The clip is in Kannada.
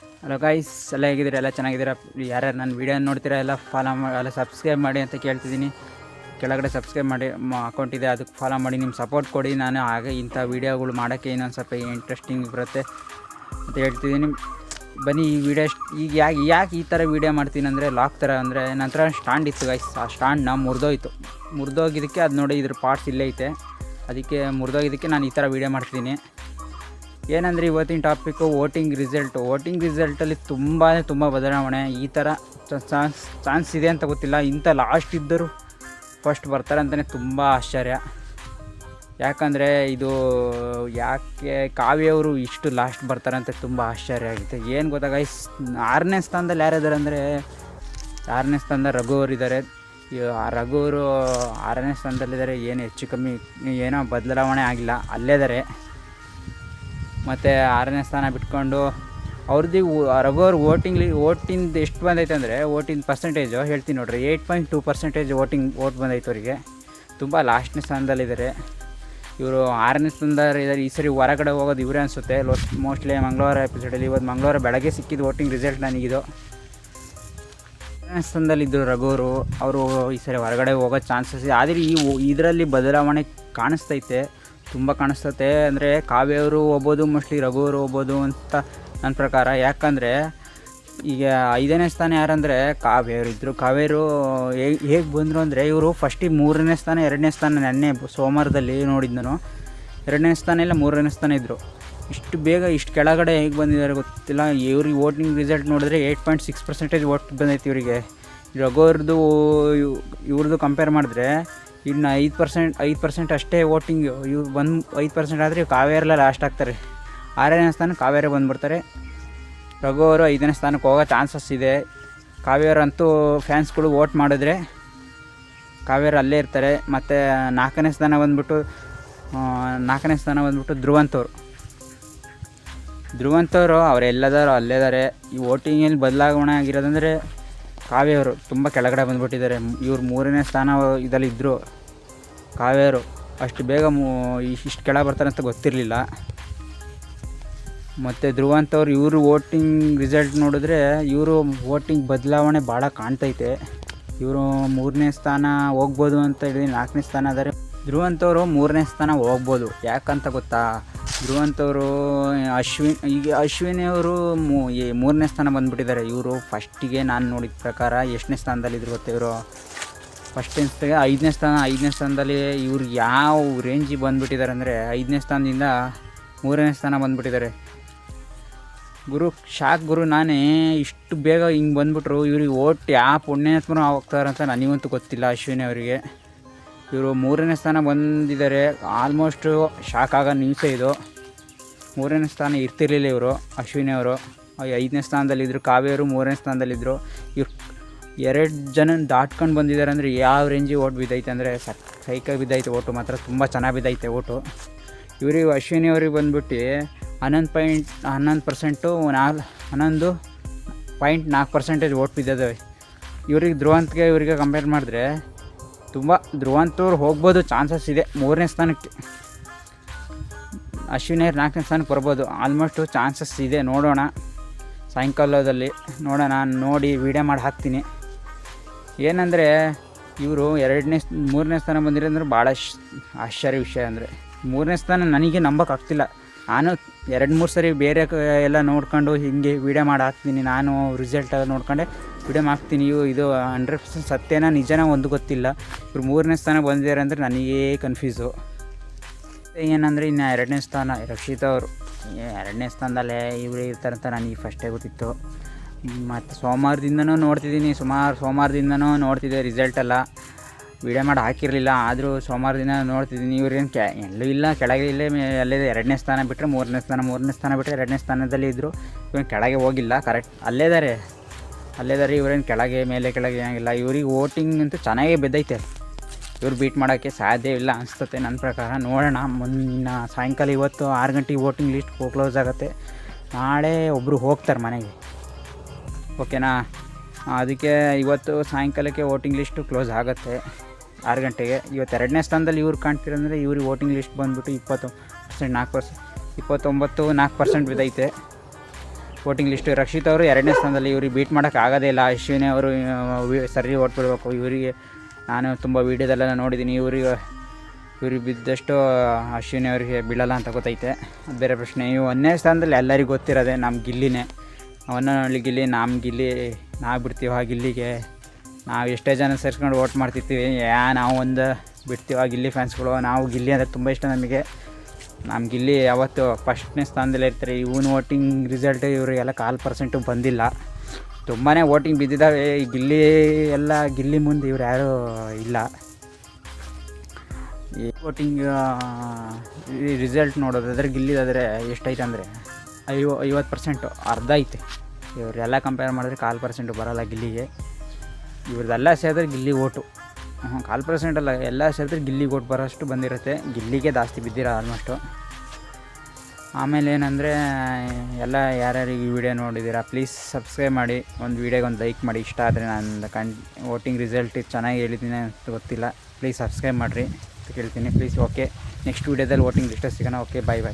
ಹಲೋ ಗೈಸ್, ಎಲ್ಲ ಹೇಗಿದ್ದೀರಾ? ಎಲ್ಲ ಚೆನ್ನಾಗಿದ್ದೀರಾ? ಯಾರ್ಯಾರು ನನ್ನ ವೀಡಿಯೋ ನೋಡ್ತೀರಾ ಎಲ್ಲ ಫಾಲೋ ಮಾಡಿ, ಎಲ್ಲ ಸಬ್ಸ್ಕ್ರೈಬ್ ಮಾಡಿ ಅಂತ ಕೇಳ್ತಿದ್ದೀನಿ. ಕೆಳಗಡೆ ಸಬ್ಸ್ಕ್ರೈಬ್ ಮಾಡಿ ಅಕೌಂಟ್ ಇದೆ, ಅದಕ್ಕೆ ಫಾಲೋ ಮಾಡಿ ನಿಮ್ಮ ಸಪೋರ್ಟ್ ಕೊಡಿ. ನಾನು ಹಾಗೆ ಇಂಥ ವೀಡಿಯೋಗಳು ಮಾಡೋಕ್ಕೆ ಇನ್ನೊಂದು ಸ್ವಲ್ಪ ಇಂಟ್ರೆಸ್ಟಿಂಗ್ ಬರುತ್ತೆ ಅಂತ ಹೇಳ್ತಿದ್ದೀನಿ. ಬನ್ನಿ ಈ ವಿಡಿಯೋ ಈಗ ಯಾಕೆ ಈ ಥರ ವೀಡಿಯೋ ಮಾಡ್ತೀನಿ ಅಂದರೆ, ಲಾಕ್ ಥರ ಅಂದರೆ ನಂತರ ಸ್ಟ್ಯಾಂಡ್ ಇತ್ತು ಗೈಸ್, ಆ ಸ್ಟ್ಯಾಂಡ್ನ ಮುರಿದೋಗಿದ್ದಕ್ಕೆ ಅದು ನೋಡಿ ಇದ್ರ ಪಾರ್ಟ್ಸ್ ಇಲ್ಲೇ ಐತೆ, ಅದಕ್ಕೆ ಮುರಿದೋಗಿದ್ದಕ್ಕೆ ನಾನು ಈ ಥರ ವೀಡಿಯೋ ಮಾಡ್ತಿದ್ದೀನಿ. ಏನಂದರೆ ಇವತ್ತಿನ ಟಾಪಿಕ್ಕು ವೋಟಿಂಗ್ ರಿಸಲ್ಟಲ್ಲಿ ತುಂಬ ಬದಲಾವಣೆ. ಈ ಥರ ಚಾನ್ಸ್ ಇದೆ ಅಂತ ಗೊತ್ತಿಲ್ಲ. ಇಂಥ ಲಾಸ್ಟ್ ಇದ್ದರೂ ಫಸ್ಟ್ ಬರ್ತಾರೆ ಅಂತಲೇ ತುಂಬ ಆಶ್ಚರ್ಯ. ಯಾಕಂದರೆ ಇದು ಯಾಕೆ ಕಾವ್ಯವರು ಇಷ್ಟು ಲಾಸ್ಟ್ ಬರ್ತಾರೆ ಅಂತ ತುಂಬ ಆಶ್ಚರ್ಯ ಆಗುತ್ತೆ. ಏನು ಗೊತ್ತಾ ಗೈಸ್, 6ನೇ ಸ್ಥಾನದಲ್ಲಿ ಯಾರಿದ್ದಾರೆ ಅಂದರೆ, 6ನೇ ಸ್ಥಾನದಲ್ಲಿ ರಘು ಅವರು ಇದ್ದಾರೆ. ರಘು ಅವರು 6ನೇ ಸ್ಥಾನದಲ್ಲಿದ್ದಾರೆ. ಏನು ಹೆಚ್ಚು ಕಮ್ಮಿ ಏನೋ ಬದಲಾವಣೆ ಆಗಿಲ್ಲ, ಅಲ್ಲೇ ಇದ್ದಾರೆ. ಮತ್ತು 6ನೇ ಸ್ಥಾನ ಬಿಟ್ಕೊಂಡು ಅವ್ರದ್ದು ರಘುವರ್ ವೋಟಿಂದು ಎಷ್ಟು ಬಂದೈತೆ ಅಂದರೆ, ವೋಟಿಂಗ್ ಪರ್ಸೆಂಟೇಜು ಹೇಳ್ತೀನಿ ನೋಡ್ರಿ, 8.2% ವೋಟ್ ಬಂದೈತೆ ಅವರಿಗೆ. ತುಂಬ ಲಾಸ್ಟ್ನೇ ಸ್ಥಾನದಲ್ಲಿದ್ದಾರೆ ಇವರು. 6ನೇ ಸ್ಥಾನದಲ್ಲಿ ಇದ್ದಾರೆ. ಈ ಸರಿ ಹೊರಗಡೆ ಹೋಗೋದು ಇವರೇ ಅನಿಸುತ್ತೆ ಮೋಸ್ಟ್ಲಿ. ಮಂಗಳವಾರ ಎಪಿಸೋಡಲ್ಲಿ ಇವತ್ತು ಮಂಗಳವಾರ ಬೆಳಗ್ಗೆ ಸಿಕ್ಕಿದ್ದು ವೋಟಿಂಗ್ ರಿಸಲ್ಟ್ ನನಗಿದು. 6ನೇ ಸ್ಥಾನದಲ್ಲಿದ್ದರು ರಘುವರು. ಅವರು ಈ ಸರಿ ಹೊರಗಡೆ ಹೋಗೋ ಚಾನ್ಸಸ್ ಇದೆ. ಆದರೆ ಇದರಲ್ಲಿ ಬದಲಾವಣೆ ಕಾಣಿಸ್ತೈತೆ, ತುಂಬ ಕಾಣಿಸ್ತತೆ. ಅಂದರೆ ಕಾವ್ಯವರು ಹೋಗ್ಬೋದು, ಮೋಸ್ಟ್ಲಿ ರಘುವರು ಹೋಗ್ಬೋದು ಅಂತ ನನ್ನ ಪ್ರಕಾರ. ಯಾಕಂದರೆ ಈಗ 5ನೇ ಸ್ಥಾನ ಯಾರಂದರೆ ಕಾವ್ಯವರು ಇದ್ದರು. ಕಾವ್ಯರು ಹೇಗೆ ಬಂದರು ಅಂದರೆ, ಇವರು ಫಸ್ಟಿಗೆ 3ನೇ ಸ್ಥಾನ 2ನೇ ಸ್ಥಾನ ನೆನ್ನೆ ಸೋಮವಾರದಲ್ಲಿ ನೋಡಿದ್ದು. 2ನೇ ಸ್ಥಾನ ಇಲ್ಲ 3ನೇ ಸ್ಥಾನ ಇದ್ದರು. ಇಷ್ಟು ಬೇಗ ಇಷ್ಟು ಕೆಳಗಡೆ ಹೇಗೆ ಬಂದಿದ್ದಾರೆ ಗೊತ್ತಿಲ್ಲ. ಇವ್ರಿಗೆ ವೋಟಿಂಗ್ ರಿಸಲ್ಟ್ ನೋಡಿದ್ರೆ 8.6% ವೋಟ್ ಬಂದೈತಿ ಇವರಿಗೆ. ರಘುವ್ರದ್ದು ಇವ್ರದ್ದು ಕಂಪೇರ್ ಮಾಡಿದ್ರೆ ಇನ್ನು 5% ಅಷ್ಟೇ ವೋಟಿಂಗ್. ಇವ್ರು 5% ಆದರೆ ಕಾವೇರೆಲ್ಲ ಲಾಸ್ಟ್ ಆಗ್ತಾರೆ. 6ನೇ ಸ್ಥಾನ ಕಾವೇರಿ ಬಂದುಬಿಡ್ತಾರೆ. ರಘು ಅವರು 5ನೇ ಸ್ಥಾನಕ್ಕೆ ಹೋಗೋ ಚಾನ್ಸಸ್ ಇದೆ. ಕಾವೇರಂತೂ ಫ್ಯಾನ್ಸ್ಗಳು ವೋಟ್ ಮಾಡಿದ್ರೆ ಕಾವೇರಿ ಅಲ್ಲೇ ಇರ್ತಾರೆ. ಮತ್ತು 4ನೇ ಸ್ಥಾನ ಬಂದುಬಿಟ್ಟು ಧ್ರುವಂತವರು ಅವರೆಲ್ಲದಾರು ಅಲ್ಲೇದಾರೆ. ಈ ವೋಟಿಂಗಲ್ಲಿ ಬದಲಾವಣೆ ಆಗಿರೋದಂದರೆ ಕಾವ್ಯವರು ತುಂಬ ಕೆಳಗಡೆ ಬಂದುಬಿಟ್ಟಿದ್ದಾರೆ. ಇವ್ರು 3ನೇ ಸ್ಥಾನ ಇದರಲ್ಲಿದ್ದರು ಕಾವ್ಯರು. ಅಷ್ಟು ಬೇಗ ಇಷ್ಟು ಕೆಳಗೆ ಬರ್ತಾರೆ ಅಂತ ಗೊತ್ತಿರಲಿಲ್ಲ. ಮತ್ತು ಧ್ರುವಂತವ್ರು ಇವರು ವೋಟಿಂಗ್ ರಿಸಲ್ಟ್ ನೋಡಿದ್ರೆ ಇವರು ವೋಟಿಂಗ್ ಬದಲಾವಣೆ ಭಾಳ ಕಾಣ್ತೈತೆ. ಇವರು 3ನೇ ಸ್ಥಾನ ಹೋಗ್ಬೋದು ಅಂತ ಹೇಳಿ 4ನೇ ಸ್ಥಾನ ಆದರೆ ಧ್ರುವಂತವರು 3ನೇ ಸ್ಥಾನ ಹೋಗ್ಬೋದು. ಯಾಕಂತ ಗೊತ್ತಾ, ಧ್ರುವಂತವರು ಅಶ್ವಿನಿಯವರು 3ನೇ ಸ್ಥಾನ ಬಂದುಬಿಟ್ಟಿದ್ದಾರೆ. ಇವರು ಫಸ್ಟಿಗೆ ನಾನು ನೋಡಿದ ಪ್ರಕಾರ ಎಷ್ಟನೇ ಸ್ಥಾನದಲ್ಲಿದ್ರು ಗೊತ್ತಾ, ಇವರು ಫಸ್ಟ್ 5ನೇ ಸ್ಥಾನದಲ್ಲಿ ಇವ್ರು ಯಾವ ರೇಂಜಿಗೆ ಬಂದುಬಿಟ್ಟಿದ್ದಾರೆ ಅಂದರೆ, 5ನೇ ಸ್ಥಾನದಿಂದ 3ನೇ ಸ್ಥಾನ ಬಂದುಬಿಟ್ಟಿದ್ದಾರೆ. ಶಾಕ್ ಗುರು, ನಾನೇ ಇಷ್ಟು ಬೇಗ ಹಿಂಗೆ ಬಂದುಬಿಟ್ರು. ಇವ್ರಿಗೆ ಓಟ್ ಯಾವ ಪುಣ್ಯಾತ್ಮರು ಹೋಗ್ತಾರಂತ ನನಗಂತೂ ಗೊತ್ತಿಲ್ಲ. ಅಶ್ವಿನಿ ಅವರಿಗೆ ಇವರು 3ನೇ ಸ್ಥಾನ ಬಂದಿದ್ದಾರೆ. ಆಲ್ಮೋಸ್ಟು ಶಾಕ್ ಆಗೋ ನ್ಯೂಸೇ ಇದು. 3ನೇ ಸ್ಥಾನ ಇರ್ತಿರ್ಲಿಲ್ಲ ಇವರು ಅಶ್ವಿನಿ ಅವರು. 5ನೇ ಸ್ಥಾನದಲ್ಲಿದ್ದರು. ಕಾವ್ಯವರು 3ನೇ ಸ್ಥಾನದಲ್ಲಿದ್ದರು. ಇವ್ರು 2 ಜನ ದಾಟ್ಕೊಂಡು ಬಂದಿದ್ದಾರೆ ಅಂದರೆ ಯಾವ ರೇಂಜಿಗೆ ಓಟ್ ಬಿದ್ದೈತೆ ಅಂದರೆ, ಸೈಕಾಗಿ ಬಿದ್ದೈತೆ ಓಟು. ಮಾತ್ರ ತುಂಬ ಚೆನ್ನಾಗಿ ಬಿದ್ದೈತೆ ಓಟು. ಇವ್ರಿಗೆ ಅಶ್ವಿನಿ ಅವ್ರಿಗೆ ಬಂದುಬಿಟ್ಟು 11.4% ಓಟ್ ಬಿದ್ದಿದ್ದಾವೆ. ಇವ್ರಿಗೆ ಇವರಿಗೆ ಕಂಪೇರ್ ಮಾಡಿದ್ರೆ ತುಂಬ ಧ್ರುವಂತವ್ರು ಹೋಗ್ಬೋದು, ಚಾನ್ಸಸ್ ಇದೆ 3ನೇ ಸ್ಥಾನಕ್ಕೆ. ಅಶ್ವಿನಿಯವ್ರು 4ನೇ ಸ್ಥಾನಕ್ಕೆ ಬರ್ಬೋದು. ಆಲ್ಮೋಸ್ಟು ಚಾನ್ಸಸ್ ಇದೆ. ನೋಡೋಣ, ಸಾಯಂಕಾಲದಲ್ಲಿ ನೋಡೋಣ. ನೋಡಿ ವೀಡಿಯೋ ಮಾಡಿ ಹಾಕ್ತೀನಿ. ಏನಂದರೆ ಇವರು 3ನೇ ಸ್ಥಾನ ಬಂದಿರೋದಂದ್ರೆ ಭಾಳ ಆಶ್ಚರ್ಯ ವಿಷಯ. ಅಂದರೆ 3ನೇ ಸ್ಥಾನ ನನಗೆ ನಂಬೋಕ್ಕಾಗ್ತಿಲ್ಲ. ನಾನು 2-3 ಸರಿ ಬೇರೆ ಎಲ್ಲ ನೋಡ್ಕೊಂಡು ಹೀಗೆ ವೀಡಿಯೋ ಮಾಡಿ ಹಾಕ್ತೀನಿ. ನಾನು ರಿಸಲ್ಟ್ ನೋಡ್ಕೊಂಡೆ ವೀಡಿಯೋ ಹಾಕ್ತೀನಿ. ಇದು 100% ಸತ್ಯನ ನಿಜನ ಒಂದು ಗೊತ್ತಿಲ್ಲ. ಇವ್ರು 3ನೇ ಸ್ಥಾನ ಬಂದಿದ್ದಾರೆ ಅಂದರೆ ನನಗೇ ಕನ್ಫ್ಯೂಸು. ಏನಂದರೆ ಇನ್ನು 2ನೇ ಸ್ಥಾನ ರಕ್ಷಿತಾ ಅವರು 2ನೇ ಸ್ಥಾನದಲ್ಲೇ ಇವರೇ ಇರ್ತಾರಂತ ನನಗೆ ಫಸ್ಟೇ ಗೊತ್ತಿತ್ತು. ಮತ್ತು ಸೋಮವಾರದಿಂದನೂ ನೋಡ್ತಿದ್ದೆ ರಿಸಲ್ಟೆಲ್ಲ. ವೀಡಿಯೋ ಮಾಡಿ ಹಾಕಿರಲಿಲ್ಲ, ಆದರೂ ಸೋಮವಾರದಿಂದ ನೋಡ್ತಿದ್ದೀನಿ. ಇವ್ರೇನು ಎಲ್ಲೂ ಇಲ್ಲ, ಕೆಳಗೆ ಇಲ್ಲೇ ಅಲ್ಲೇ 2ನೇ ಸ್ಥಾನ ಬಿಟ್ಟರೆ 3ನೇ ಸ್ಥಾನ ಬಿಟ್ಟರೆ 2ನೇ ಸ್ಥಾನದಲ್ಲಿ ಇದ್ದರು. ಇವ್ರೇನು ಕೆಳಗೆ ಹೋಗಿಲ್ಲ, ಕರೆಕ್ಟ್ ಅಲ್ಲೇದಾರೆ. ಇವ್ರೇನು ಮೇಲೆ ಕೆಳಗೆ ಏನಾಗಿಲ್ಲ. ಇವ್ರಿಗೆ ವೋಟಿಂಗ್ ಅಂತೂ ಚೆನ್ನಾಗೇ ಬಿದ್ದೈತೆ. ಇವ್ರು ಬೀಟ್ ಮಾಡೋಕ್ಕೆ ಸಾಧ್ಯ ಇಲ್ಲ ಅನಿಸ್ತತೆ ನನ್ನ ಪ್ರಕಾರ. ನೋಡೋಣ, ಮುಂದಿನ ಸಾಯಂಕಾಲ ಇವತ್ತು 6 ಗಂಟೆಗೆ ವೋಟಿಂಗ್ ಲಿಸ್ಟ್ ಕ್ಲೋಸ್ ಆಗುತ್ತೆ. ನಾಳೆ ಒಬ್ಬರು ಹೋಗ್ತಾರೆ ಮನೆಗೆ, ಓಕೆನಾ? ಅದಕ್ಕೆ ಇವತ್ತು ಸಾಯಂಕಾಲಕ್ಕೆ ವೋಟಿಂಗ್ ಲಿಸ್ಟು ಕ್ಲೋಸ್ ಆಗುತ್ತೆ 6 ಗಂಟೆಗೆ. ಇವತ್ತು 2ನೇ ಸ್ಥಾನದಲ್ಲಿ ಇವ್ರು ಕಾಣ್ತಿರಂದರೆ ಇವ್ರಿಗೆ ವೋಟಿಂಗ್ ಲಿಸ್ಟ್ ಬಂದುಬಿಟ್ಟು 29% ಬಿದ್ದೈತೆ. Voting list. ರಕ್ಷಿತ್ ಅವರು 2ನೇ ಸ್ಥಾನದಲ್ಲಿ. ಇವ್ರಿಗೆ ಬೀಟ್ ಮಾಡೋಕ್ಕೆ ಆಗೋದೇ ಇಲ್ಲ. ಅಶ್ವಿನಿ ಅವರು ಸರಿ ಓಟ್ ಬಿಡಬೇಕು. ಇವರಿಗೆ ನಾನು ತುಂಬ ವೀಡಿಯೋದಲ್ಲೆಲ್ಲ ನೋಡಿದ್ದೀನಿ. ಇವ್ರಿಗೆ ಬಿದ್ದಷ್ಟು ಅಶ್ವಿನಿ ಅವರಿಗೆ ಬೀಳಲ್ಲ ಅಂತ ಗೊತ್ತೈತೆ, ಅದು ಬೇರೆ ಪ್ರಶ್ನೆ. ಇವು 1ನೇ ಸ್ಥಾನದಲ್ಲಿ ಎಲ್ಲರಿಗೂ ಗೊತ್ತಿರೋದೆ ನಮ್ಮ ಗಿಲ್ಲಿನೇ. ಹೊನ್ನಳ್ಳಿ ಗಿಲ್ಲಿ, ನಮ್ಮ ಗಿಲ್ಲಿ. ನಾವು ಬಿಡ್ತೀವಿ ಆ ಗಿಲ್ಲಿಗೆ. ನಾವು ಎಷ್ಟೇ ಜನ ಸೇರಿಸ್ಕೊಂಡು ವೋಟ್ ಮಾಡ್ತಿರ್ತೀವಿ, ನಾವು ಒಂದು ಬಿಡ್ತೀವಿ ಆ ಗಿಲ್ಲಿ ಫ್ಯಾನ್ಸ್ಗಳು. ನಾವು ಗಿಲ್ಲಿ ಅಂದರೆ ತುಂಬ ಇಷ್ಟ ನಮಗೆ. ನಮ್ಮ ಗಿಲ್ಲಿ ಯಾವತ್ತು ಫಸ್ಟ್ನೇ ಸ್ಥಾನದಲ್ಲೇ ಇರ್ತಾರೆ. ಇವನು ವೋಟಿಂಗ್ ರಿಸಲ್ಟ್ ಇವರಿಗೆಲ್ಲ 1% ಬಂದಿಲ್ಲ. ತುಂಬಾ ವೋಟಿಂಗ್ ಬಿದ್ದಿದ್ದಾವೆ. ಈ ಗಿಲ್ಲಿ ಎಲ್ಲ ಗಿಲ್ಲಿ ಮುಂದೆ ಇವ್ರು ಯಾರೂ ಇಲ್ಲ. ಈ ವೋಟಿಂಗ್ ರಿಸಲ್ಟ್ ನೋಡೋದಾದರೆ ಗಿಲ್ಲಿದಾದರೆ ಎಷ್ಟೈತೆ ಅಂದರೆ 50%, ಅರ್ಧ ಐತೆ. ಇವರೆಲ್ಲ ಕಂಪೇರ್ ಮಾಡಿದ್ರೆ 1% ಬರೋಲ್ಲ ಗಿಲ್ಲಿಗೆ. ಇವ್ರದ್ದೆಲ್ಲ ಸೇರಿದ್ರೆ ಗಿಲ್ಲಿ ಓಟು 1% ಅಲ್ಲ, ಎಲ್ಲ ಸೇರಿದ್ರೆ ಗಿಲ್ಲಿಗೆ ಓಟ್ ಬರೋಷ್ಟು ಬಂದಿರುತ್ತೆ. ಗಿಲ್ಲಿಗೆ ಜಾಸ್ತಿ ಬಿದ್ದಿರೋ ಆಲ್ಮೋಸ್ಟು. ಆಮೇಲೆ ಏನಂದರೆ ಎಲ್ಲ ಯಾರ್ಯಾರಿಗೆ ಈ ವಿಡಿಯೋ ನೋಡಿದ್ದೀರಾ ಪ್ಲೀಸ್ ಸಬ್ಸ್ಕ್ರೈಬ್ ಮಾಡಿ, ಒಂದು ವೀಡಿಯೋಗೆ ಒಂದು ಲೈಕ್ ಮಾಡಿ. ಇಷ್ಟ ಆದರೆ ನಾನು ವೋಟಿಂಗ್ ರಿಸಲ್ಟ್ ಚೆನ್ನಾಗಿ ಹೇಳಿದ್ದೀನಿ ಅಂತ ಗೊತ್ತಿಲ್ಲ, ಪ್ಲೀಸ್ ಸಬ್ಸ್ಕ್ರೈಬ್ ಮಾಡಿರಿ ಅಂತ ಕೇಳ್ತೀನಿ ಪ್ಲೀಸ್. ಓಕೆ, ನೆಕ್ಸ್ಟ್ ವೀಡಿಯೋದಲ್ಲಿ ವೋಟಿಂಗ್ ಲಿಸ್ಟ್ ಸಿಗೋಣ. ಓಕೆ, ಬಾಯ್.